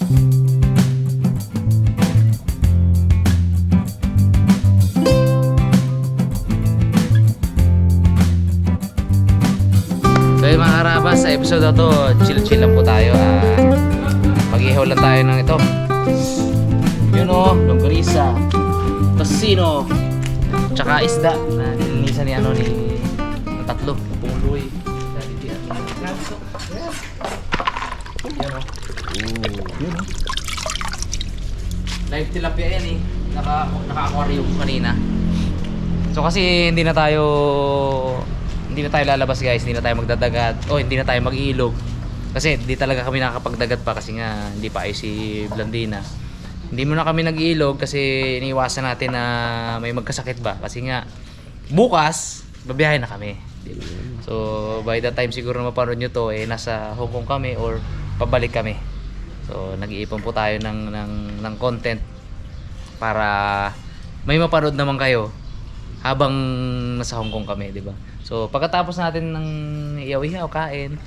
So yung mga karabas, sa episode na to, chill-chill lang po tayo. Mag-ihaw lang tayo ng ito. Yun o, longganisa, tocino, tsaka isda na nilinisan ni ano ni tatlo, pungloy. Yan o. Yun o. Live tilapia yan eh. Naka-aquarium kanina. So kasi hindi na tayo lalabas guys, hindi na tayo magdadagat o hindi na tayo mag-iilog kasi hindi talaga kami nakakapagdagat pa kasi nga hindi pa ay si Blandina. Hindi mo na kami nag-iilog kasi iniiwasan natin na may magkasakit ba kasi nga bukas babiyahe na kami, diba? So by the time siguro na mapanood nyo to nasa Hong Kong kami or pabalik kami. So nag-iipon po tayo ng content para may mapanood naman kayo habang nasa Hong Kong kami, di ba? So pagkatapos natin ng ihaw-ihaw, kain,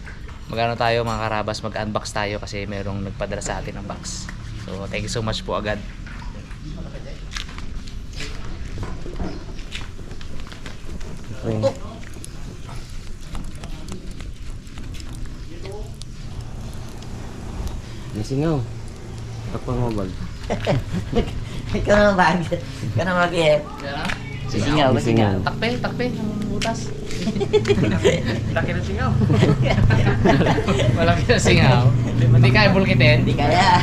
magano tayo mga karabas, mag-unbox tayo kasi merong nagpadala sa atin ng box. So thank you so much po agad. Okay. Nasingaw. Tapang mobile. Ikaw na mag-ihip. Ikaw na mag-ihip. Sisingaw, sisingaw. Takpe ng butas. Laki ng singaw. Malaki na singaw. Hindi kaya bulkitin. Hindi kaya.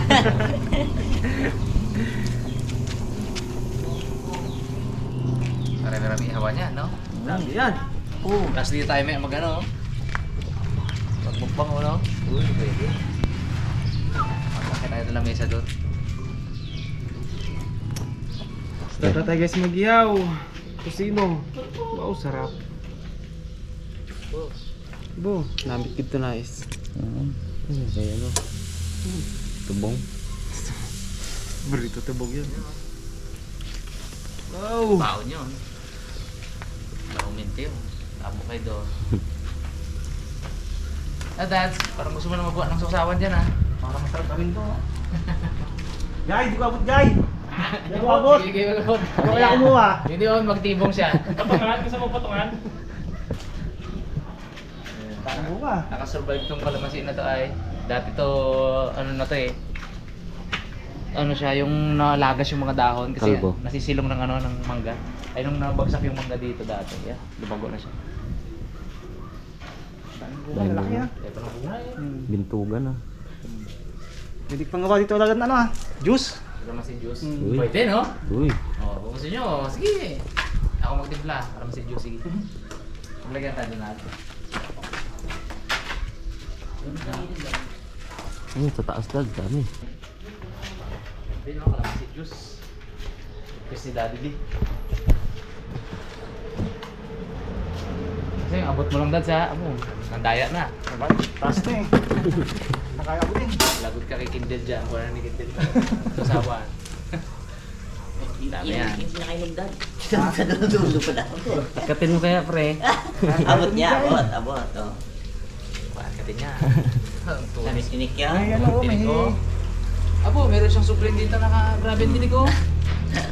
Marami-rami hawa niya, no? Dami yan. Tapos dito tayo may mag-ano, magmukbang, no? Uy, pwede. Magkakit tayo na lamesa doon. Start na tayo guys mag-ihaw. Kusino. Wow, sarap. Bo, namit kito na is. Kaya ano? Tubong. Burrito tubog yan. Wow. Baon yun. Baon minti yun. Tamo kayo doon. Dads, parang gusto mo na magbuhat ng sausawan dyan, ha? Para masarap kami to. Guy, di ko abot, guy. Di ko abot. Sige, abot. Kaya kumuha. Hindi mo magtibong siya. Patungan, gusto mo patungan? Takbo ka. Nakasurvive tong kalamansi na to ay dati to ano na to ano siya yung nalagas yung mga dahon kasi Kalbo. nasisilong ng ano ng mangga ay nung nabagsak yung mangga dito dati lumago na siya. Ang laki ah. Ito na bunga Bintugan ah. Pwede pang gawa dito talaga ano juice. kalamansi juice. Uy. Pwede no? Uy. Kung gusto nyo sige ako magtimpla kalamansi juice sige. Maglagyan tayo natin. Ano sa taas lag dami. Hindi no, kalamansi juice. Kasi Daddy D. Kasi abot mo lang dad sa nandaya na. Taas na eh. Nakaya ko din. Lagot ka kay Kindle dyan. Kung ano ni Kindle. Sasawan. Dami yan. Yung pinakainom dad. Sa dulo pa lang. Katin mo kaya pre. Abot niya, abot. Oh. Pagkatin niya. Sabi sinik yan. Ay, ano, may... Abo, meron siyang supreme dito grabe ang tinig ko.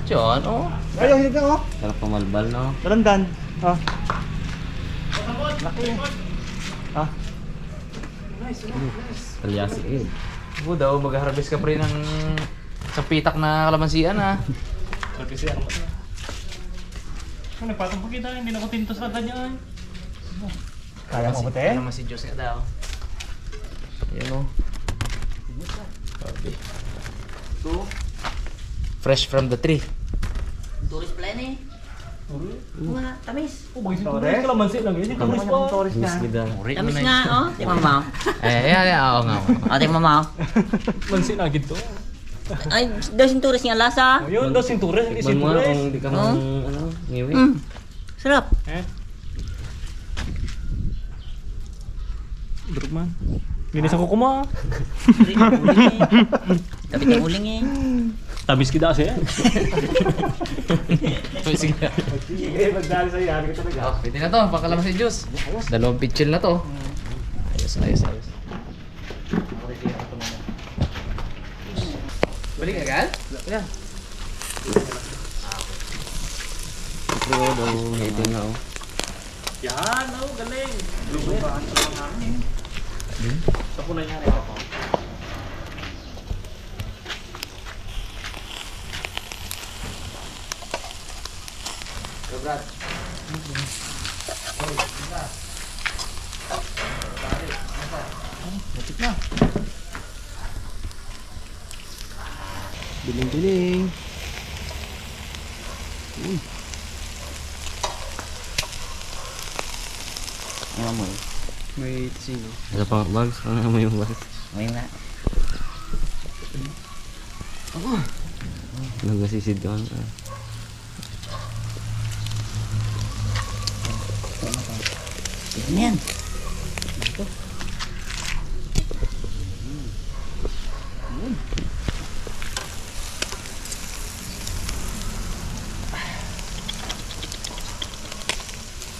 Diyan, oh. Ayaw, hilig na oh. Sarap pamalbal no. Dalandan. Oh. Laki. Ah. Talyasi eh. Abo daw, mag-harvest ka pre ng sa pitak na kalamansian ha. Kasi ano ba? Ano, nagpatong pa kita, hindi na ko tintos na ganyan. Kaya mo ba te? Kalamansi juice nga daw. Yan o. Fresh from the tree. Tourist plan eh. Mga tamis. Oh, bagay si Torres. Kalamansi lang yun. Yung kalamansi pa. Torres niya. Miss gida. Tamis nga, oh. Tingnan mo. Oo nga. Oh, tingnan mo. Mansi na gito. Ay, daw yung tourist nga lasa. Oh, yun daw sintures, hindi Man mo sintures. kung di ka mang ano, ngiwi. Sarap. Eh? Buruk man. Ginis ako kuma. Tapi ng uling eh. Tabis kita kasi eh. Sige. Sige, magdali sa'yo. Hari ka talaga. Pwede na to, pangkalamansi juice. Dalawang pitchil na to. Ayos. Balik agad? Yan. Pero daw, ito nga oh. Yan, oh, galing. Lubuhan sa mga hangin. Sa kulay niya rin ako. Brad. Matik na. Biling-biling. Yung amoy. May sino? Ano pa bags? Ano mo yung bags? Amoy na. Nagasisid doon. Yan yan.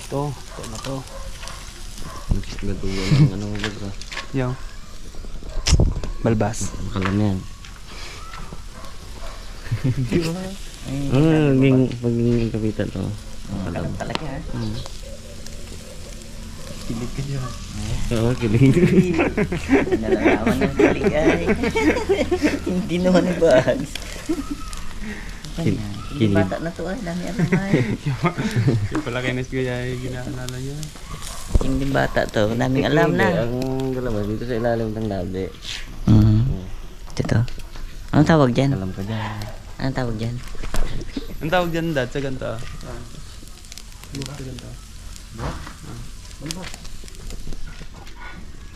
To. Ito na to. Gatuwa ng ano mo ba? Yung. Balbas. Makalam yan. Ay, Pagiging kapitan to. kalam talaga ha. Kilig ka dyan. Oo, kilig. Nalalaman ng kilig ay. Hindi naman yung bags. Kilig. Hindi bata na to ay. Dami alam ay. Yung pala kay Nes Gaya ay ginaalala niya. Hindi bata to. Daming alam na. Ang galabas dito sa ilalim ng labi. Ito. Anong tawag dyan? Alam ka dyan. Anong tawag dyan? Ang tawag dyan dad sa ganito. Sa ganito.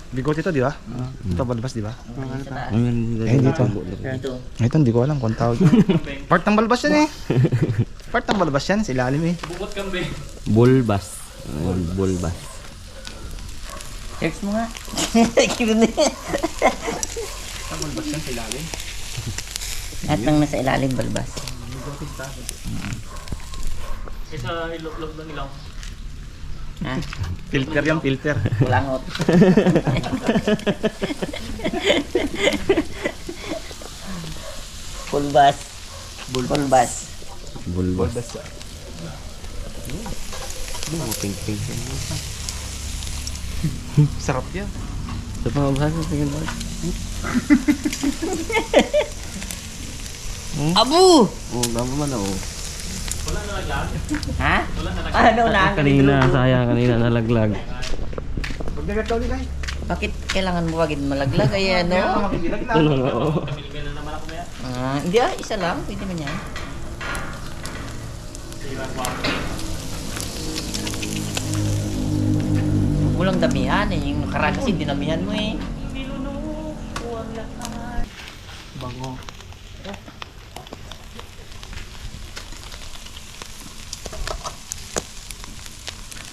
Bigot ito, di ba? Ito balbas, di ba? Dito. Ito, hindi ko alam kung tawag. Part ng balbas yan eh. Part ng balbas yan, sa ilalim eh. Bukot kambing. Bulbas. Bulbas. Search mo nga. Cute na yan. Balbas yan sa ilalim. At nang nasa ilalim balbas. Isa ilog-log ng ilaw. Ha? Filter yan, filter. Kulangot. Pulbas. Pulbas. Bulbas. Pink-pink. Sarap yan. Sa pangabasa, tingin mo. Abu! Oo, gamo man ako. Ha? Ano na? Kanina, sayang. Kanina nalaglag. Pagdagat daw nila eh. Bakit kailangan mo wagin malaglag? Ay ano? Makikilag na. Ano nga ako? Kamilmil na naman ako na yan. Hindi isa lang. Pwede man yan. Silang wapo. Huwag mo lang damihan eh. Yung nakaraan kasi dinamihan mo eh. Bango.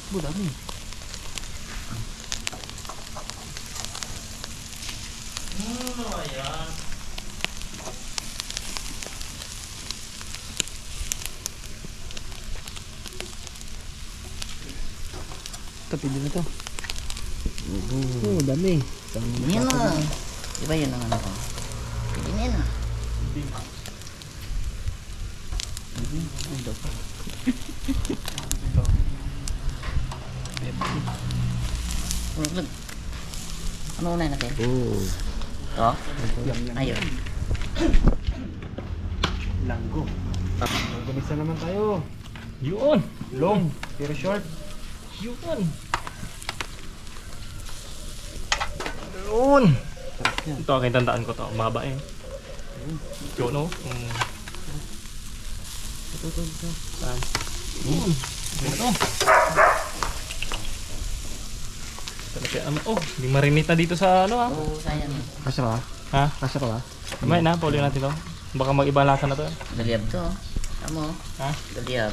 Budami. Ayan. Ito, pwede na to. Oo, dami. Yan na. Di ba yun ang ano ko? Pwede na yan ah. Look. Ano unahin natin? Oo. Ito? Ayun. Langgo. Magumisa naman tayo. Yun! Long, pero short. Yun! Yun. Ito aking tandaan ko to. Maba eh. Yun no? Saan? Ito. Talaga ano? Oh, hindi marinate na dito sa ano ha? Oo, sayang. Kasya ka? Ha? Kasya ka ba? Kamay na, paulit natin to. Baka mag-iba lasa na to. Galiyab to. Tama. Ha? Galiyab.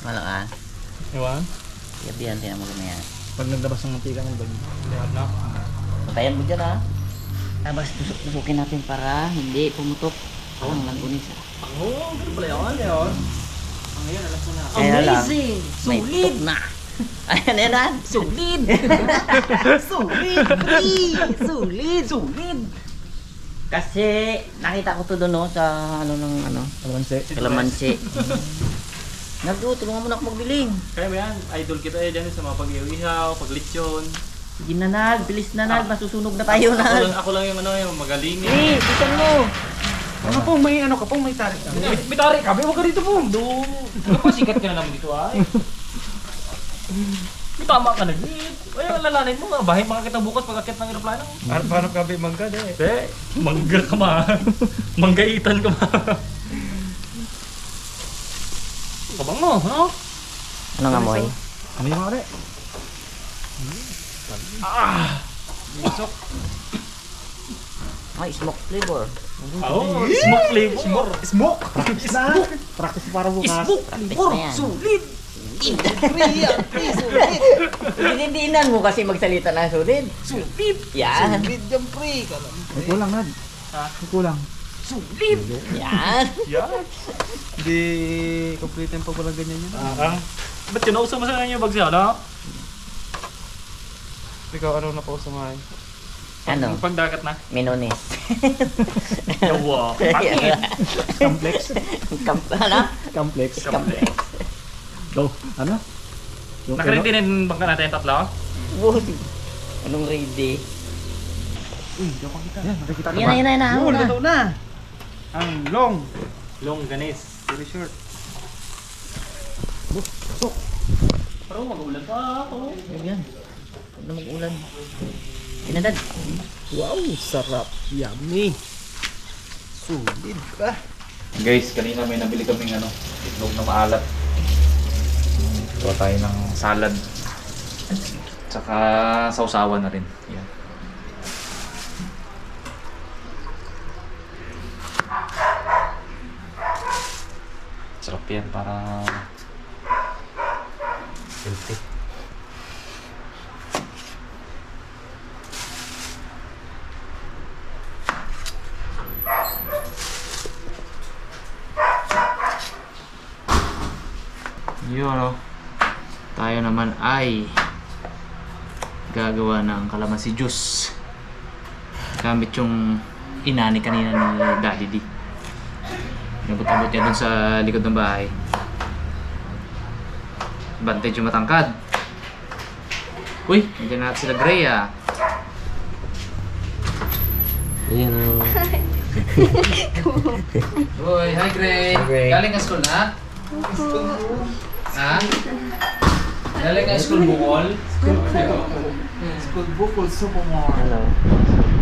Malaka. Iwan? Galiyab yan. Tiyan mo kami yan. Pag naglabas ng mantika ng bag. Lihat na. Patayan mo dyan ha. Tapos tusok-tusokin natin para hindi pumutok ang langgunisa. Oh, ganun pala yun. Yun. Ang ngayon, alas mo na. Kaya lang, may tutok na. Ayan, ayan. Solid! Solid! Pre! Solid! Solid! Kasi nakita ko to doon no, sa ano ng ano, kalamansi. Tulungan mo na ako magbiling. Kaya ba yan? Idol kita eh dyan sa mga pag-ihaw, pag-lechon. Sige na Nag, bilis na Nag, masusunog na tayo Nag. Ako lang yung ano yung magaling. Bisan mo. Ano po, may ano ka po, may tarik ka. May tarik ka, huwag ka dito po. Sikat ka na naman dito ay. May tama ka na. Ay, alalanin mo nga. Bahay mga kita bukas pag-akit ng aeroplano. Paano ka ba mangga de? Mangga ka ma. Manggaitan ka ma. Kabang mo, no? Ano nga mo eh? Ano yung mga Ay, smoke flavor. Oo, smoke flavor. Smoke! Practice na! Practice para bukas. Smoke flavor. na yan. Sulit. Dinindinan mo kasi magsalita na sulit. Sulit. Yan. May kulang na. May kulang. Sulit. Yan. Yan. Hindi complete yung pag wala ganyan yan. Ba't yun? Nausa mo sa kanya bagsi, ano? Ikaw ano na pausa nga eh. Ano? Pag dagat na. Minones. Yawa. Pangit. Complex. Ano? Complex. Complex. Go. Ano? Yung Nakaready na yung bangka natin tatlo? Bull. Anong ready? Yan, nakikita ka ba? Yan na. Yun, luto na. Ang long. Long ganis. Very short. Pero mag-ulan pa ako. Yan. Huwag na mag-ulan. Inadad. Wow, sarap. Yummy. Sulit ba? Guys, kanina may nabili kaming itlog na maalat. Kuha tayo ng salad. Tsaka sausawan na rin. Yan. Sarap yan para healthy. Yun tayo naman ay gagawa ng kalamansi juice gamit yung inani kanina ni Daddy D. Nabot-abot niya dun sa likod ng bahay. Bantay yung matangkad. Uy, nandiyan natin sila Gray ah. Ayan o. Uy, hi Gray. Galing ka school na? Ha? Galing ka school bukol? School bukol, super more. Hello.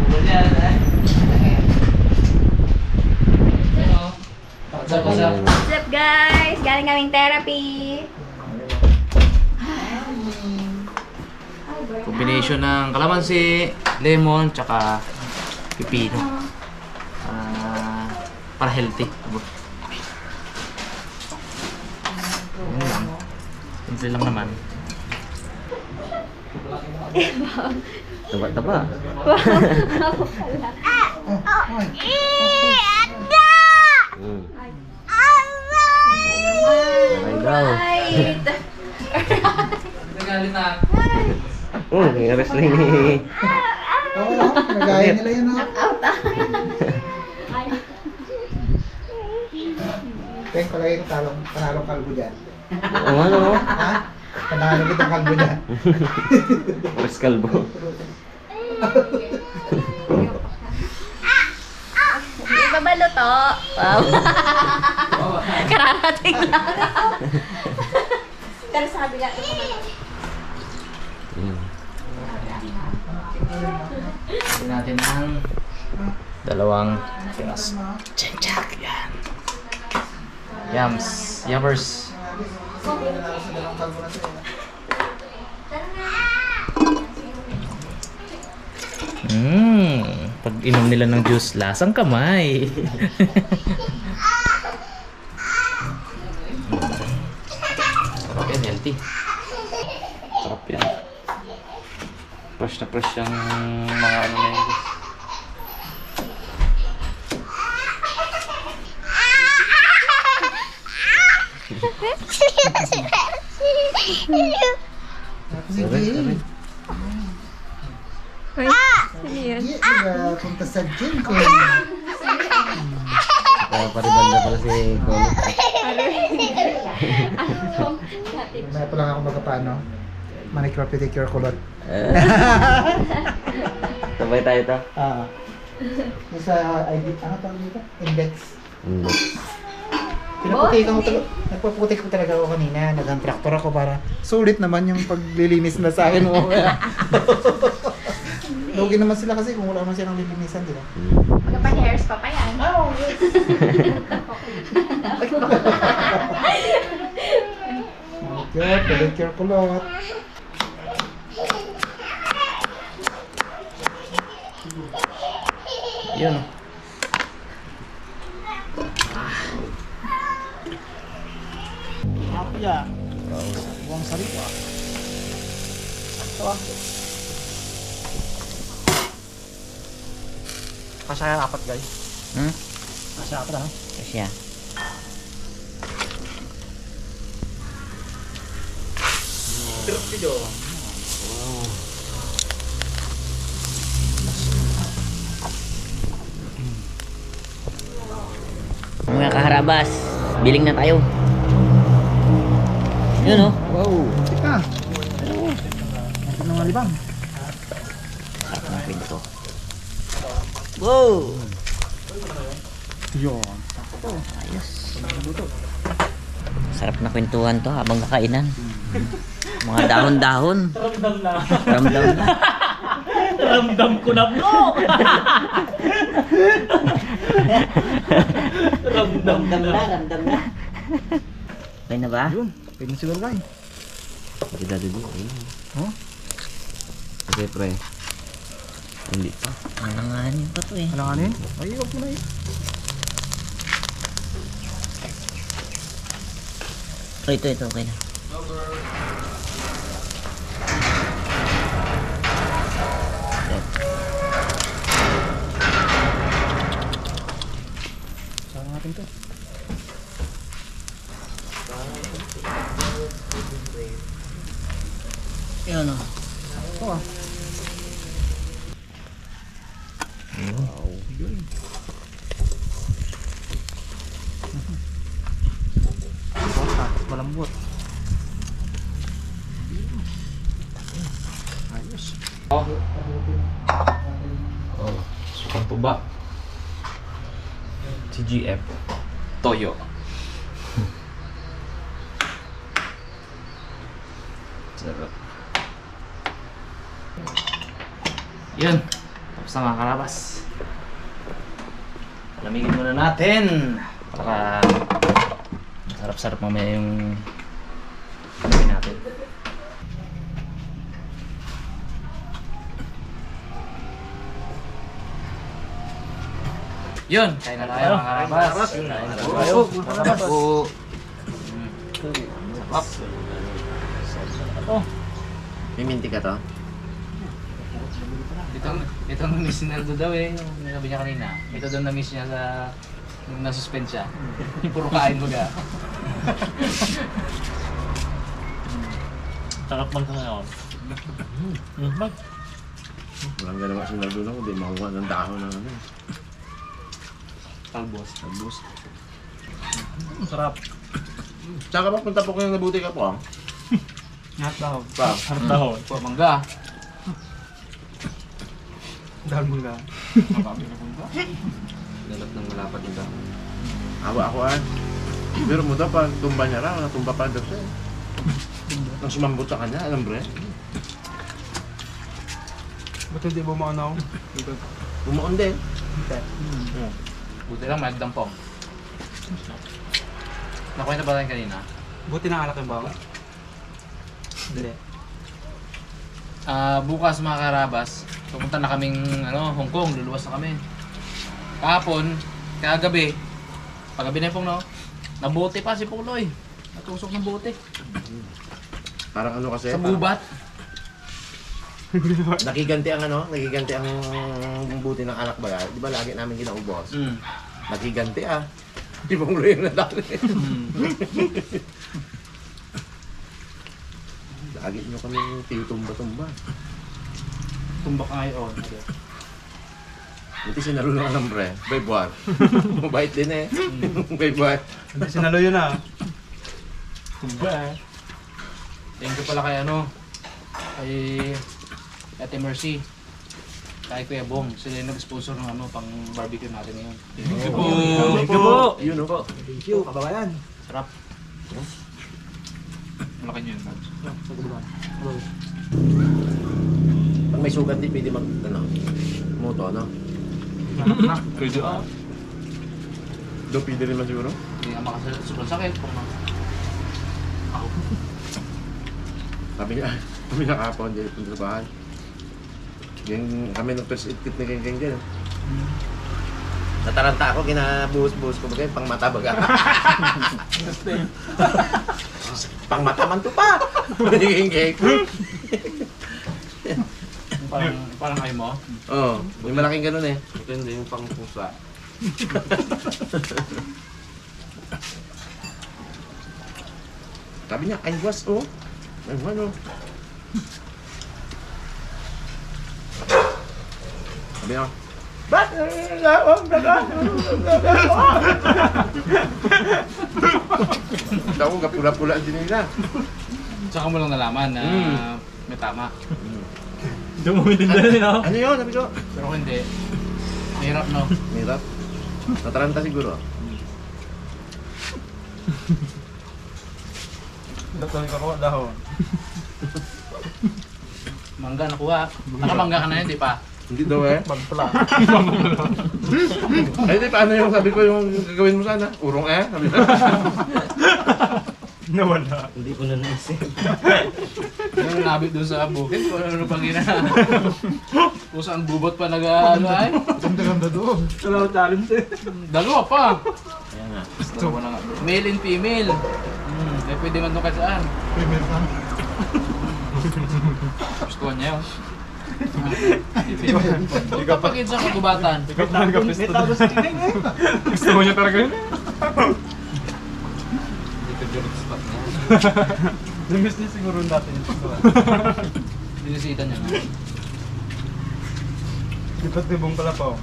Bukol yan eh. Ano? Pasap-pasap. What's up guys? Galing kaming therapy. Combination ng kalamansi, lemon, tsaka pipino. Para healthy. Yun lang. Simple lang naman. Taba-taba. Hmm. Aray daw. Right. Nagalit na. Oh, may wrestling ni... Oo, nagaya nila yun ha. Thank pala yung panalong kalbo dyan. Oo, ano? Ha? Panalo kitang kalbo dyan. Wrest kalbo. Di ba baluto? Wow. Kararating lang. Pero sabi lang ito. Gawin natin ang dalawang pinas. Chenchak. Yan. Yums. Yummers. Pag inom nila ng juice, lasang kamay. Sarap yan, healthy. Sarap yan. Fresh na fresh yung mga ano na yun. Sige. Punta sa gym. Kaya paribanda pala si Kulot. May pa lang ako magpaano. Manicure, pedicure, kulot. Sabay tayo to. Sa ID, ano tawag dito? Index. Hindi. Nagpaputik ko talaga ako kanina. Nag-traktor ako para sulit naman yung paglilinis na sa akin mo. Lugi naman sila kasi kung wala naman silang lilinisan, di ba? Magpa-hairs pa pa yan. Oh, yes. Manicure, pedicure, kulot. Yun. Apya. Buwang sariwa. Ito ah. Kasaya apat guys. Kasaya apat ano? Kasya. Mga kaharabas, biling na tayo. Yun oh. Wow. Tika. Ito na nga libang. Sarap ng kwento. Wow! Yun. Ayos. Sarap na kwentuhan to habang kakainan. Mga dahon-dahon. Ramdam na. Ramdam na. Ramdam ko na bro. Ramdam na. Ramdam na. Okay na ba? Yun. Pwede na siguro guys. Hindi dati din. Oh? Kasi pre. Hindi pa. Alanganin pa to eh. Alanganin? Ay, huwag mo na eh. Oh, ito, okay na. Saan natin to? Yun oh. Ito ah. Wow. Yun. Malambot. Ayos. Oh, sukat po ba? TGF Toyo. Sarap. Yun. Tapos na mga karabas. Lamigin muna natin. Para sarap-sarap mamaya yung gawin natin. Yun, kain na tayo mga karabas. Kain na tayo. Sarap. Miminti ka to? Ito ang na-miss ni Naldo daw eh. Yung sabi niya kanina. Ito daw na-miss niya sa nung nasuspend siya. Puro kain baga. Sarap man ka ngayon. Mag. Walang ganawa si Naldo lang. Hindi makuha ng dahon ng ano. Talbos. Talbos. Sarap. Tsaka ba punta po kayo nabuti ka po ah? Lahat daw. Sarap dahon. Po, mangga. Dahil mo lang. Lalap ng malapad yung dahon. Ako ah. Pero mo daw pag tumba niya raw, natumba pa daw siya. Nang sumambot sa kanya, alam bre? Ba't hindi bumanaw? Bumuon din. Buti lang, magdampong. Nakwenta ba tayo kanina? Buti na anak yung bawal. Hindi. Bukas mga karabas, pupunta na kaming Hong Kong, luluwas na kami. Kahapon, kagabi, paggabi na yung Pong, no? Nabote pa si Puloy. Natusok ng bote. Parang ano kasi? Sa bubat. Nakiganti ang nakiganti ang buti ng anak baga. Di ba lagi namin ginaubos? Mm. Nakiganti ah. Di ba mulo yung nadali? Lagi nyo kami titumba-tumba. Tumbak ngayon. Hindi sinalo lang ng pre. Bay buwan. Mabait din eh. Bay buwan. Hindi sinalo yun ah. Kumba. Thank you pala kay ano, kay Ate Mercy. Kay Kuya Bong, sila yung nag-sponsor ng ano, pang barbecue natin ngayon. Thank you po. Yun o. Thank you, kababayan. Sarap. Malaki niyo yun, Mads. Pag may sugat di pwede mag, ano, moto, ano? Pwede ah. Do, pwede rin man siguro. Hindi nga sobrang sakit. Kung Sabi niya kapon, hindi punta sa bahay. Yung kami ng first aid kit ni Geng dyan. Nataranta ako, kinabuhos-buhos ko bagay, pang mata baga. Pang mata man to pa! Geng. parang ayaw mo? Oo, may malaking ganun eh. Ito hindi yung pang pusa. Sabi niya, aywas oh. Aywan oh. Sabi niya, ba't? Ako, kapula-pula din nila. Tsaka mo lang nalaman na may tama. Dumumitin na rin ah. Ano yun? Sabi ko, Pero kung hindi, mahirap no? mahirap. Nataranta siguro. Datoy ka ko dahon. Mangga nakuha. Nakamangga ka na yun, di pa? Hindi daw eh. Magpula. Ay, di paano yung sabi ko yung gagawin mo sana? Urong eh? Sabi ko. Nawala. Hindi ko na naisip. Yung nabit doon sa bukid, kung ano pang ina. Kung saan bubot pa nag-ano ay. Ganda-ganda doon. Wala ko talent eh. Dalawa pa. Ayan nga. Dalawa na nga. Male and female. Eh, pwede man doon kahit saan. Gusto niya yun. Kapag sa kagubatan. Ikaw talaga pisto. Gusto mo niya talaga yun? Namiss niya siguro dati yun. Dinisitan niya nga. Tibong pala pa oh.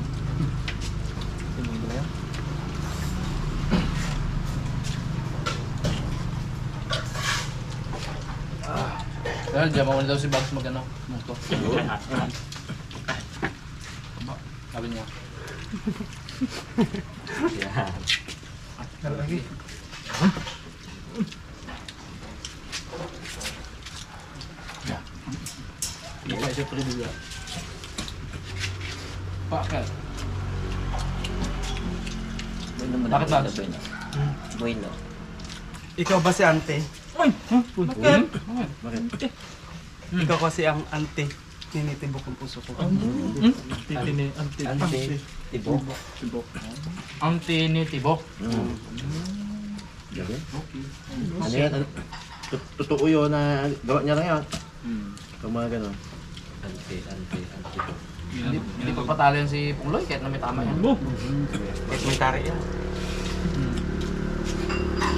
Dahil dyan, mawala daw si Bugs mag-ano. Musto. Sabi niya. Lagi. Hindi pa siya pribula. Bakit? Bakit ba? Bueno. Ikaw ba si ante? Bakit? Ikaw kasi ang ante. Ninitibok ang puso ko. Titini, ante. Ante. Tibok. Auntie ni Tibok. Gabi? Ano yan? Ano? Totoo yun na gawa niya lang yun. Pag mga gano'n. Ante. Hindi pagpatalo yan si Pungloy kahit na may tama yan. Komentary yan.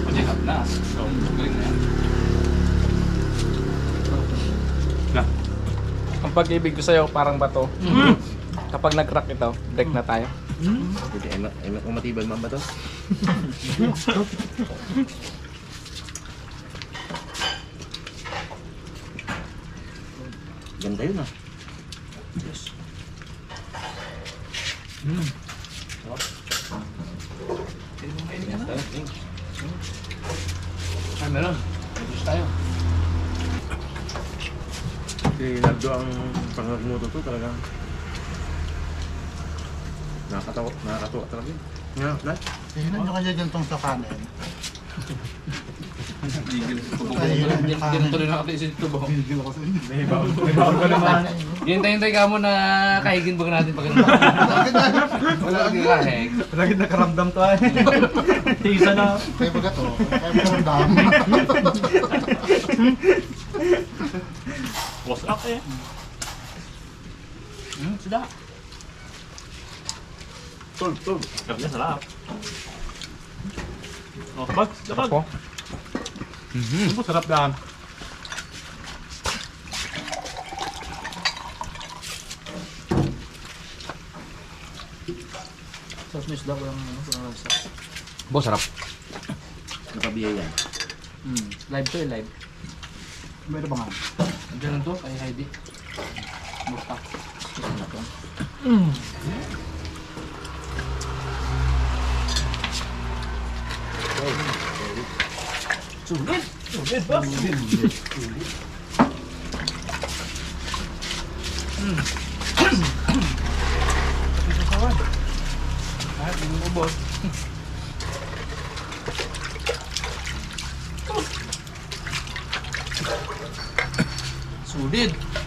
Pag-check na. So, galing na yan. Ang pag-ibig ko sa'yo parang bato. Kapag nag-crack ito, break na tayo. Hindi, ay matibay man ba to? Ganda yun ah. Ay, meron. May juice tayo. Si Nardo ang pangagmuto to talagang nakakatawa talaga yun. Nga, Nat? Tingnan nyo kaya dyan tong sa kanin. Ganito rin nakati si Tubong. May bawal ka naman. Hintay-hintay ka mo na kahigin bag natin pag ganito. Wala kang kahig. Lagi nakaramdam to ay. Tisa na. Kaya baga to. Kaya maramdam. Was up eh. Sudah. Tol. Kapnya sarap. Oh, kapag. Ako? Ano sarap daan? Sauce na isda, walang lansa. Bo, sarap. Napabiyaya. Live to live. Meron ba nga? Andiyan lang to, kay Heidi. Bukta. Sulit.